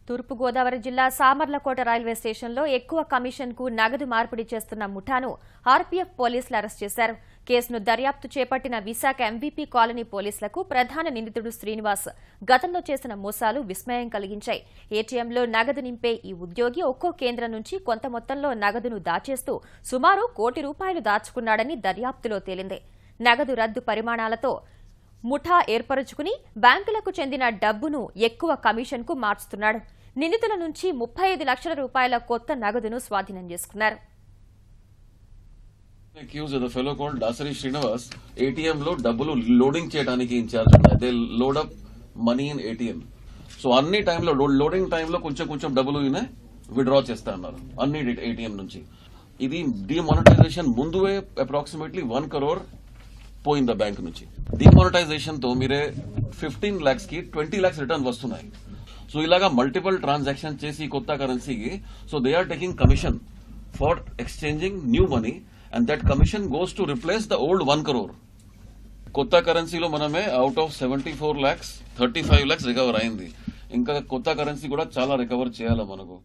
తూర్పుగోదావరి జిల్లా సామర్లకోట రైల్వే స్టేషన్లో ఎక్కువ కమిషన్కు నగదు మార్పిడి చేస్తున్న ముఠాను ఆర్పీఎఫ్ పోలీసులు అరెస్ట్ చేశారు. కేసును దర్యాప్తు చేపట్టిన విశాఖ ఎంవీపీ కాలనీ పోలీసులకు ప్రధాన నిందితుడు శ్రీనివాస్ గతంలో చేసిన మోసాలు విస్మయం కలిగించాయి. ఏటీఎంలో నగదు నింపే ఈ ఉద్యోగి ఒక్కో కేంద్రం నుంచి కొంత మొత్తంలో నగదును దాచేస్తూ సుమారు ₹1 కోటి దాచుకున్నాడని దర్యాప్తులో తేలింది. నగదు రద్దు పరిమాణాలతో ముఠా ఏర్పరుచుకుని బ్యాంకులకు చెందిన డబ్బును ఎక్కువ కమిషన్కు మార్చుతున్నాడు. నిందితుల నుంచి ₹35 లక్షల కొత్త నగదును స్వాధీనం చేసుకున్నారు. Accused of the fellow called Dasari Srinivas, ATM లో డబ్బులు లోడింగ్ చేయడానికి ఇన్ఛార్జ్ ఉన్నాయి. They load up money in ATM. So అన్ని టైంలో లోడింగ్ టైంలో కొంచెం డబ్బులు విత్డ్రా చేస్తా అన్నారు అన్ని ATM నుంచి. ఇది డిమానిటైజేషన్ ముందువే అప్రాక్సిమేట్లీ 1 crore పోయింది బ్యాంక్ నుంచి. డిమానిటైజేషన్ తో మీరే 15 lakhs కి 20 lakhs రిటర్న్ వస్తున్నాయి. సో ఇలాగా మల్టిపుల్ ట్రాన్సాక్షన్ చేసి కొత్త కరెన్సీకి so they are taking commission for exchanging new money and that commission goes to replace the old 1 crore. కొత్త కరెన్సీలో మనమే out of 74 lakhs 35 lakhs recover అయింది. ఇంకా కొత్త కరెన్సీ కూడా చాలా రికవర్ చేయాలి మనకు.